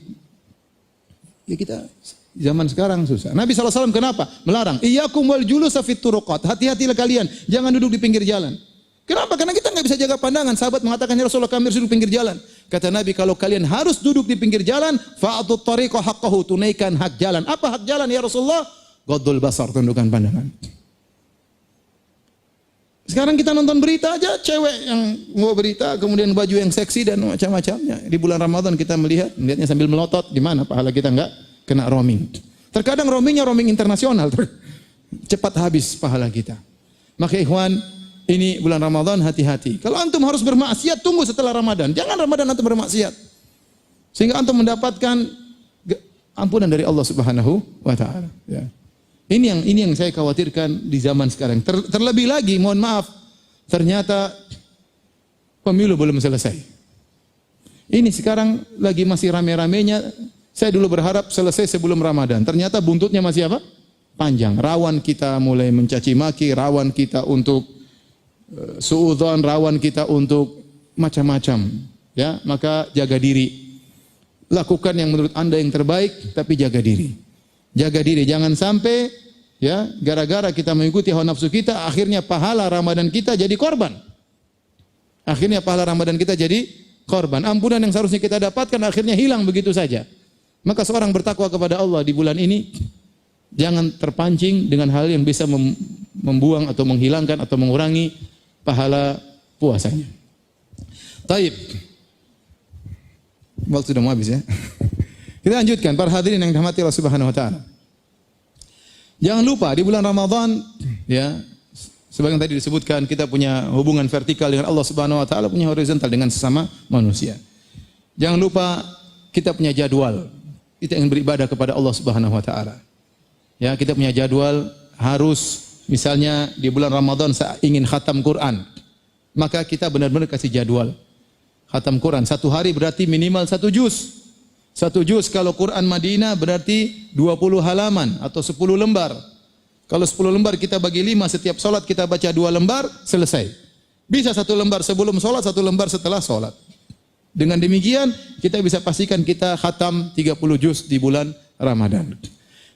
Ya kita zaman sekarang susah. Nabi SAW kenapa? Melarang. Iyyakum wal julusa fit turuqat. Hati-hatilah kalian, jangan duduk di pinggir jalan. Kenapa? Karena kita nggak bisa jaga pandangan. Sahabat mengatakan, ya Rasulullah kami harus duduk di pinggir jalan. Kata Nabi, kalau kalian harus duduk di pinggir jalan, fa'atut tariqa haqqahu, tunaikan hak jalan. Apa hak jalan ya Rasulullah? Ghaddul basar, tundukkan pandangan. Sekarang kita nonton berita aja, cewek yang mau berita, kemudian baju yang seksi dan macam-macamnya. Di bulan Ramadan kita melihatnya sambil melotot, di mana pahala kita enggak kena roaming. Terkadang roamingnya roaming internasional, cepat habis pahala kita. Maka ikhwan, ini bulan Ramadan hati-hati. Kalau antum harus bermaksiat, tunggu setelah Ramadan. Jangan Ramadan antum bermaksiat. Sehingga antum mendapatkan ampunan dari Allah Subhanahu wa taala, ya. Ini yang saya khawatirkan di zaman sekarang. Terlebih lagi, mohon maaf, ternyata pemilu belum selesai. Ini sekarang lagi masih rame-ramenya. Saya dulu berharap selesai sebelum Ramadan. Ternyata buntutnya masih apa? Panjang. Rawan kita mulai mencaci maki, rawan kita untuk suudzon, rawan kita untuk macam-macam. Ya, maka jaga diri. Lakukan yang menurut Anda yang terbaik, tapi jaga diri. Jaga diri, jangan sampai ya gara-gara kita mengikuti hawa nafsu kita, akhirnya pahala Ramadan kita jadi korban. Akhirnya pahala Ramadan kita jadi korban. Ampunan yang seharusnya kita dapatkan akhirnya hilang begitu saja. Maka seorang bertakwa kepada Allah di bulan ini jangan terpancing dengan hal yang bisa membuang atau menghilangkan atau mengurangi pahala puasanya. Taib. Waktu sudah mau habis ya. Kita lanjutkan para hadirin yang dirahmati Allah Subhanahu wa taala. Jangan lupa di bulan Ramadan ya, sebagaimana tadi disebutkan kita punya hubungan vertikal dengan Allah Subhanahu wa taala, punya horizontal dengan sesama manusia. Jangan lupa kita punya jadwal. Kita ingin beribadah kepada Allah Subhanahu wa taala. Ya, kita punya jadwal harus misalnya di bulan Ramadan saya ingin khatam Quran. Maka kita benar-benar kasih jadwal. Khatam Quran 1 hari berarti minimal 1 juz. 1 juz kalau Quran Madinah berarti 20 halaman atau 10 lembar. Kalau 10 lembar kita bagi 5, setiap solat kita baca 2 lembar, selesai. Bisa 1 lembar sebelum solat, 1 lembar setelah solat. Dengan demikian kita bisa pastikan kita khatam 30 juz di bulan Ramadan.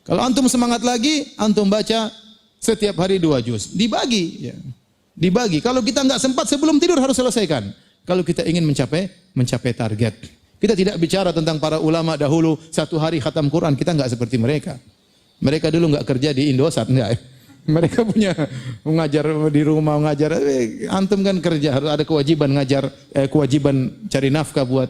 Kalau antum semangat lagi, antum baca setiap hari 2 juz. Dibagi. Ya. Dibagi. Kalau kita enggak sempat sebelum tidur harus selesaikan. Kalau kita ingin mencapai target. Kita tidak bicara tentang para ulama dahulu 1 hari khatam Quran. Kita enggak seperti mereka. Mereka dulu enggak kerja di Indosat. Enggak. Mereka punya mengajar di rumah, mengajar. Antum kan kerja, harus ada kewajiban ngajar, kewajiban cari nafkah buat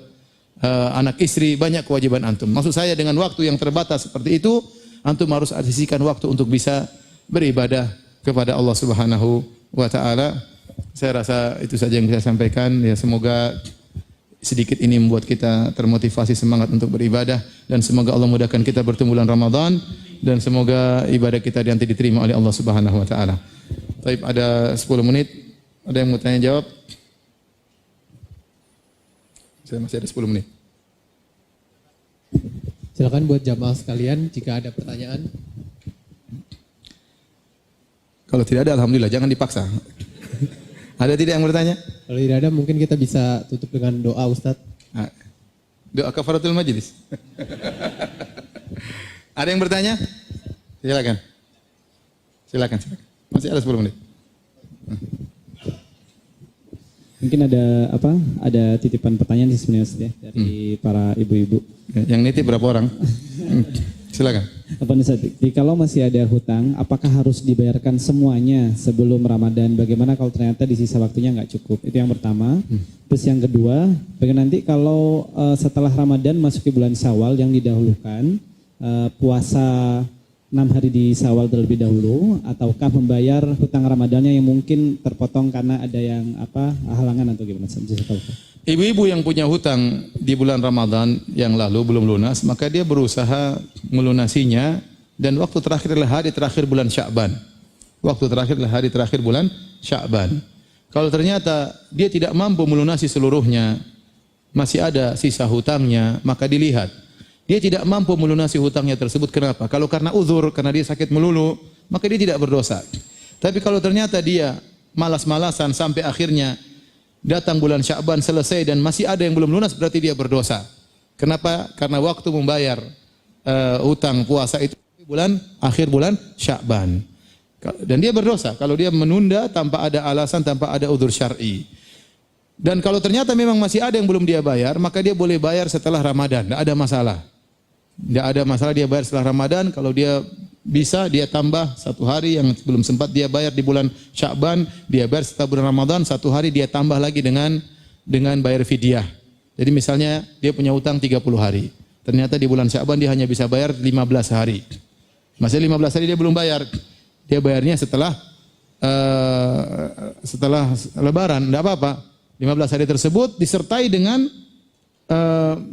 anak istri, banyak kewajiban antum. Maksud saya dengan waktu yang terbatas seperti itu, antum harus sisihkan waktu untuk bisa beribadah kepada Allah Subhanahu wa taala. Saya rasa itu saja yang bisa sampaikan. Ya, semoga sedikit ini membuat kita termotivasi semangat untuk beribadah dan semoga Allah mudahkan kita bertemu bulan Ramadan dan semoga ibadah kita nanti diterima oleh Allah Subhanahu wa taala. Baik, ada 10 menit. Ada yang mau tanya jawab? Saya masih ada 10 menit. Silakan buat jamaah sekalian jika ada pertanyaan. Kalau tidak ada alhamdulillah, jangan dipaksa. Ada tidak yang bertanya? Kalau tidak ada mungkin kita bisa tutup dengan doa Ustadz. Doa kafaratul majlis. Ada yang bertanya? Silakan. Silakan. Masih ada 10 menit. Mungkin ada apa? Ada titipan pertanyaan di sebenarnya Ustaz ya dari para ibu-ibu. Yang nitip berapa orang? Silakan. Apa nih Ustaz? Kalau masih ada hutang, apakah harus dibayarkan semuanya sebelum Ramadan? Bagaimana kalau ternyata di sisa waktunya nggak cukup? Itu yang pertama. Terus yang kedua, bagaimana nanti kalau setelah Ramadan masuk ke bulan Syawal yang didahulukan, puasa 6 hari di Syawal terlebih dahulu, ataukah membayar hutang Ramadannya yang mungkin terpotong karena ada yang halangan atau gimana? Ibu-ibu yang punya hutang di bulan Ramadan yang lalu belum lunas, maka dia berusaha melunasinya dan waktu terakhir adalah hari terakhir bulan Sya'ban. Waktu terakhir adalah hari terakhir bulan Sya'ban. Kalau ternyata dia tidak mampu melunasi seluruhnya, masih ada sisa hutangnya, maka dilihat. Dia tidak mampu melunasi hutangnya tersebut. Kenapa? Kalau karena uzur, karena dia sakit melulu, maka dia tidak berdosa. Tapi kalau ternyata dia malas-malasan sampai akhirnya datang bulan Sya'ban selesai dan masih ada yang belum lunas, berarti dia berdosa. Kenapa? Karena waktu membayar hutang puasa itu akhir bulan Sya'ban. Dan dia berdosa kalau dia menunda tanpa ada alasan, tanpa ada uzur syar'i. Dan kalau ternyata memang masih ada yang belum dia bayar, maka dia boleh bayar setelah Ramadan, tidak ada masalah. Tidak ada masalah dia bayar setelah Ramadan. Kalau dia bisa, dia tambah 1 hari yang belum sempat dia bayar di bulan Sya'ban, dia bayar setelah bulan Ramadan 1 hari, dia tambah lagi dengan bayar fidyah. Jadi misalnya dia punya utang 30 hari. Ternyata di bulan Sya'ban dia hanya bisa bayar 15 hari. Masih 15 hari dia belum bayar. Dia bayarnya setelah Lebaran, tidak apa-apa. 15 hari tersebut disertai dengan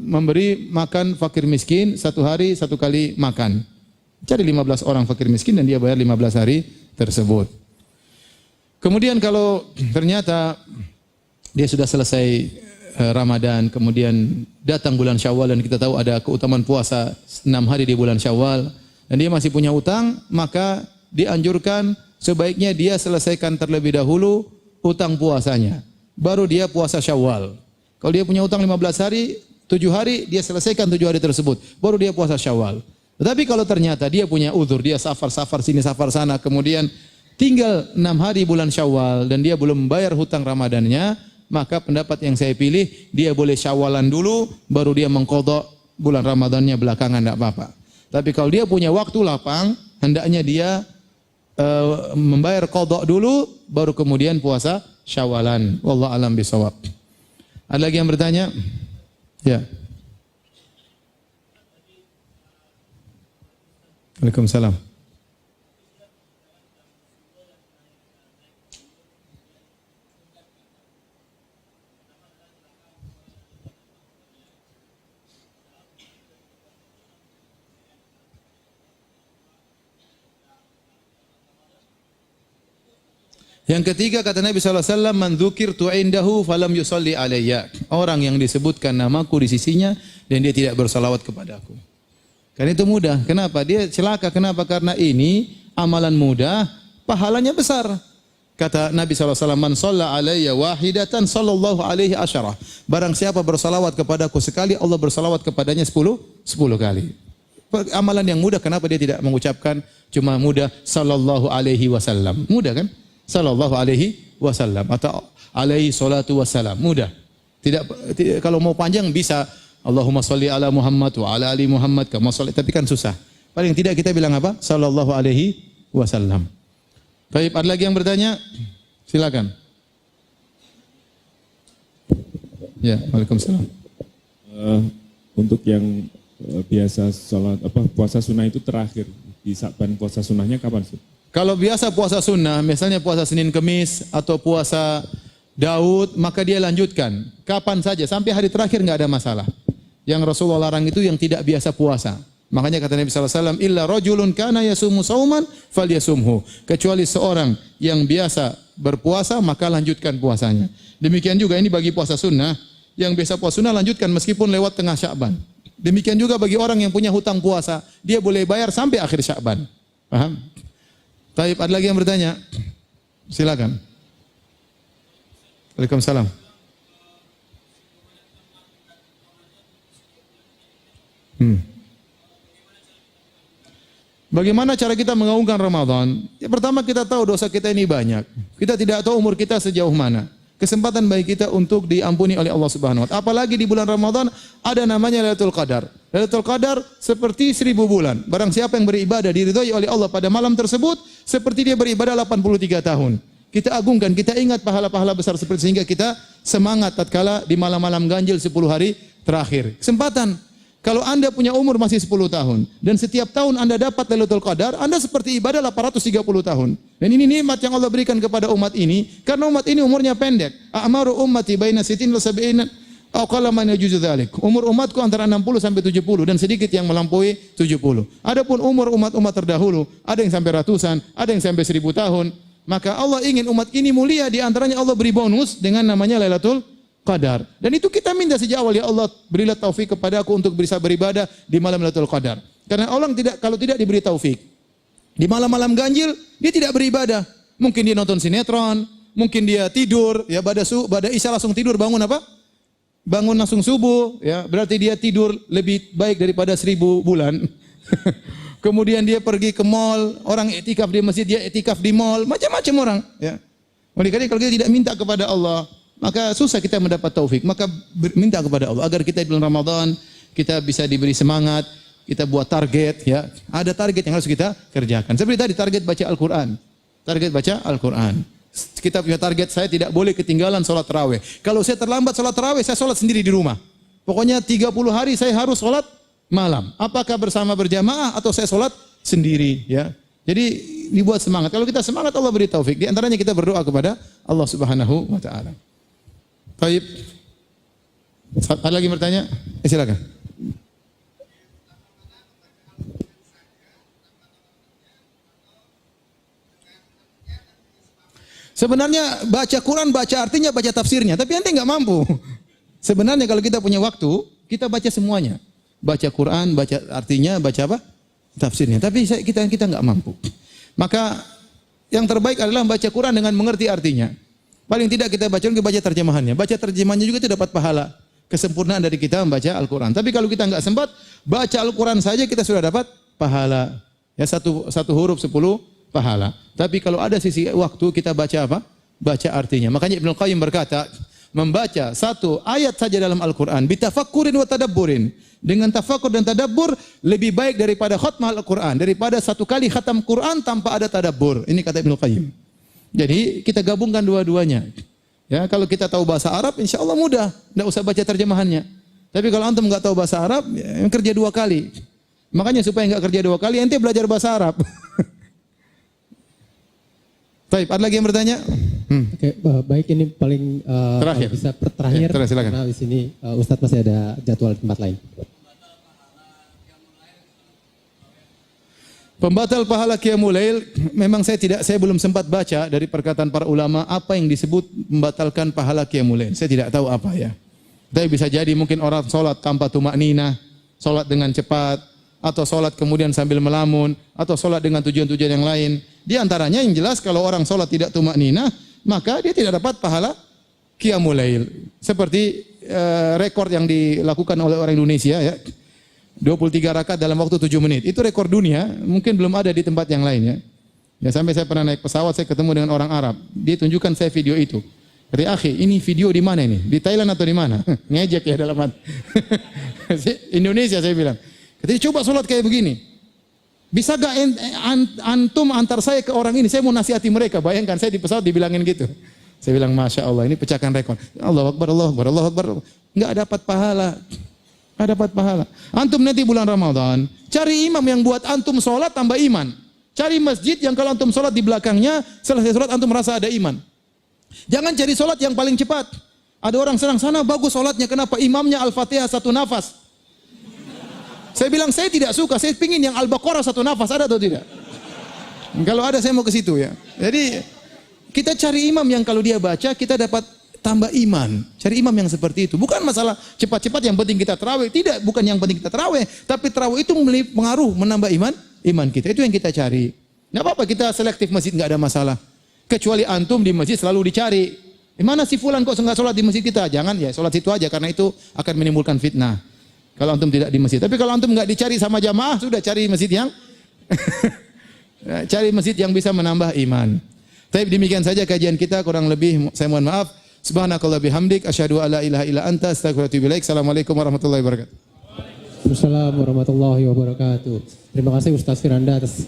memberi makan fakir miskin 1 hari 1 kali makan. Cari 15 orang fakir miskin dan dia bayar 15 hari tersebut. Kemudian kalau ternyata dia sudah selesai Ramadan, kemudian datang bulan Syawal dan kita tahu ada keutamaan puasa 6 hari di bulan Syawal dan dia masih punya utang, maka dianjurkan sebaiknya dia selesaikan terlebih dahulu utang puasanya. Baru dia puasa Syawal. Kalau dia punya utang 15 hari, 7 hari dia selesaikan 7 hari tersebut, baru dia puasa Syawal. Tetapi kalau ternyata dia punya uzur, dia safar sini safar sana, kemudian tinggal 6 hari bulan Syawal dan dia belum membayar hutang Ramadannya, maka pendapat yang saya pilih, dia boleh Syawalan dulu, baru dia mengqadha bulan Ramadannya belakangan, tidak apa-apa. Tapi kalau dia punya waktu lapang, hendaknya dia membayar qadha dulu, baru kemudian puasa Syawalan. Wallahu a'lam bishawab. Ada lagi yang bertanya? Ya. Waalaikumsalam. Yang ketiga kata Nabi SAW, man dzukirtu indahu falam yusalli alayya. Orang yang disebutkan namaku di sisinya dan dia tidak bersalawat kepadaku. Karena itu mudah. Kenapa? Dia celaka. Kenapa? Karena ini amalan mudah, pahalanya besar. Kata Nabi SAW, man shalla alayya wahidatan sallallahu alaihi asyarah. Barang siapa bersalawat kepadaku sekali, Allah bersalawat kepadanya 10 kali. Amalan yang mudah, kenapa dia tidak mengucapkan cuma mudah sallallahu alaihi wasallam? Mudah kan? Sallallahu alaihi wasallam atau alaihi salatu wassalam. Mudah. Tidak, kalau mau panjang bisa Allahumma sholli ala Muhammad wa ala ali Muhammad kama sholli, tapi kan susah. Paling tidak kita bilang apa? Sallallahu alaihi wasallam. Baik, ada lagi yang bertanya? Silakan. Ya, Waalaikumsalam. Untuk yang biasa sholat puasa sunnah itu terakhir di Sa'ban, puasa sunnahnya kapan sih? Kalau biasa puasa sunnah, misalnya puasa Senin Kemis atau puasa Daud, maka dia lanjutkan kapan saja sampai hari terakhir enggak ada masalah. Yang Rasulullah larang itu yang tidak biasa puasa. Makanya kata Nabi SAW, illa rajulun kana yasumu sauman falyasumhu. Kecuali seorang yang biasa berpuasa, maka lanjutkan puasanya. Demikian juga ini bagi puasa sunnah, yang biasa puasa sunnah lanjutkan meskipun lewat tengah Sya'ban. Demikian juga bagi orang yang punya hutang puasa, dia boleh bayar sampai akhir Sya'ban. Paham? Taib, ada lagi yang bertanya? Silakan. Waalaikumsalam. Bagaimana cara kita mengaungkan Ramadan? Ya, pertama kita tahu dosa kita ini banyak. Kita tidak tahu umur kita sejauh mana. Kesempatan bagi kita untuk diampuni oleh Allah Subhanahu wa taala. Apalagi di bulan Ramadan ada namanya Lailatul Qadar. Lailatul Qadar seperti 1000 bulan. Barang siapa yang beribadah diridhai oleh Allah pada malam tersebut, seperti dia beribadah 83 tahun. Kita agungkan, kita ingat pahala-pahala besar seperti sehingga kita semangat tatkala di malam-malam ganjil 10 hari terakhir. Kesempatan. Kalau Anda punya umur masih 10 tahun dan setiap tahun Anda dapat Lailatul Qadar, Anda seperti ibadah 830 tahun. Dan ini nikmat yang Allah berikan kepada umat ini karena umat ini umurnya pendek. A'maru ummati baina sitin wa sab'ina aw qala man yajuzu dzalik. Umur umatku antara 60 sampai 70 dan sedikit yang melampaui 70. Adapun umur umat-umat terdahulu, ada yang sampai ratusan, ada yang sampai 1000 tahun. Maka Allah ingin umat ini mulia, di antaranya Allah beri bonus dengan namanya Lailatul Qadar. Dan itu kita minta sejak awal, ya Allah berilah taufik kepada aku untuk bisa beribadah di malam Lailatul Qadar. Karena orang kalau tidak diberi taufik di malam-malam ganjil, dia tidak beribadah. Mungkin dia nonton sinetron, mungkin dia tidur, ya pada isya langsung tidur, bangun apa? Bangun langsung subuh, ya berarti dia tidur lebih baik daripada 1000 bulan. Kemudian dia pergi ke mall, orang etikaf di masjid, dia etikaf di mall, macam-macam orang, ya. Oleh karena kalau kita tidak minta kepada Allah, maka susah kita mendapat taufik. Maka minta kepada Allah agar kita di bulan Ramadan kita bisa diberi semangat, kita buat target, ya. Ada target yang harus kita kerjakan. Seperti tadi target baca Al-Qur'an. Target baca Al-Qur'an. Kita punya target, saya tidak boleh ketinggalan salat tarawih. Kalau saya terlambat salat tarawih, saya salat sendiri di rumah. Pokoknya 30 hari saya harus salat malam. Apakah bersama berjamaah atau saya salat sendiri, ya. Jadi dibuat semangat. Kalau kita semangat, Allah beri taufik. Di antaranya kita berdoa kepada Allah Subhanahu wa taala. Baik. Ada lagi bertanya? Silakan. Sebenarnya baca Quran, baca artinya, baca tafsirnya, tapi ente nggak mampu. Sebenarnya kalau kita punya waktu, kita baca semuanya. Baca Quran, baca artinya, baca apa? Tafsirnya. Tapi kita nggak mampu. Maka yang terbaik adalah baca Quran dengan mengerti artinya. Paling tidak kita baca terjemahannya. Baca terjemahannya juga itu dapat pahala. Kesempurnaan dari kita membaca Al-Quran. Tapi kalau kita nggak sempat, baca Al-Quran saja kita sudah dapat pahala. Ya satu huruf 10 pahala. Tapi kalau ada sisi waktu kita baca apa? Baca artinya. Makanya Ibnu Qayyim berkata, membaca satu ayat saja dalam Al-Quran, bitafakkurin wa tadabburin. Dengan tafakkur dan tadabbur lebih baik daripada khatmah Al-Quran. Daripada satu kali khatam Quran tanpa ada tadabbur. Ini kata Ibnu Qayyim. Jadi kita gabungkan dua-duanya. Ya, kalau kita tahu bahasa Arab, insya Allah mudah. Tidak usah baca terjemahannya. Tapi kalau antum nggak tahu bahasa Arab, ya, kerja 2 kali. Makanya supaya nggak kerja 2 kali, ente belajar bahasa Arab. Baik, ada lagi yang bertanya? Oke, baik, ini paling Terakhir. kalau bisa terakhir. Terakhir, silakan. Karena di sini Ustadz masih ada jadwal di tempat lain. Pembatal pahala qiyamul lail, memang saya belum sempat baca dari perkataan para ulama apa yang disebut membatalkan pahala qiyamul lail. Saya tidak tahu apa ya. Tapi bisa jadi mungkin orang sholat tanpa tumakninah, sholat dengan cepat, atau sholat kemudian sambil melamun, atau sholat dengan tujuan-tujuan yang lain. Di antaranya yang jelas kalau orang sholat tidak tumakninah, maka dia tidak dapat pahala qiyamul lail. Seperti rekor yang dilakukan oleh orang Indonesia ya. 23 rakaat dalam waktu 7 menit. Itu rekor dunia, mungkin belum ada di tempat yang lain ya. Ya sampai saya pernah naik pesawat, saya ketemu dengan orang Arab. Dia tunjukkan saya video itu. Kata, "Akhi, ini video di mana ini? Di Thailand atau di mana?" Ngejek ya dalam hati. Indonesia saya bilang. Kata, "Coba sholat kayak begini. Bisa gak antum antar saya ke orang ini? Saya mau nasihati mereka." Bayangkan saya di pesawat dibilangin gitu. Saya bilang, "Masya Allah, ini pecahkan rekor." Allahu Akbar, Allahu Akbar, Allahu Akbar. Enggak dapat pahala. Enggak dapat pahala. Antum nanti bulan Ramadan, cari imam yang buat antum sholat tambah iman. Cari masjid yang kalau antum sholat di belakangnya, selesai sholat antum merasa ada iman. Jangan cari sholat yang paling cepat. Ada orang senang sana bagus sholatnya, kenapa imamnya Al-Fatihah 1 nafas? Saya bilang saya tidak suka, saya pingin yang Al-Baqarah 1 nafas, ada atau tidak? Kalau ada saya mau ke situ ya. Jadi kita cari imam yang kalau dia baca kita dapat tambah iman. Cari imam yang seperti itu. Bukan masalah cepat-cepat yang penting kita tarawih, tidak, bukan yang penting kita tarawih, tapi tarawih itu pengaruh menambah iman kita. Itu yang kita cari. Enggak apa-apa kita selektif masjid, enggak ada masalah. Kecuali antum di masjid selalu dicari. Mana si fulan kok enggak sholat di masjid kita? Jangan ya, sholat situ aja karena itu akan menimbulkan fitnah. Kalau antum tidak di masjid. Tapi kalau antum enggak dicari sama jamaah, sudah cari masjid yang cari masjid yang bisa menambah iman. Tapi demikian saja kajian kita, kurang lebih saya mohon maaf. Subhanakallah bihamdik asyhadu alla ilaha illa anta astaghfiruka wa atubu ilaik. Assalamualaikum warahmatullahi wabarakatuh. Assalamualaikum warahmatullahi wabarakatuh. Terima kasih Ustaz Firanda atas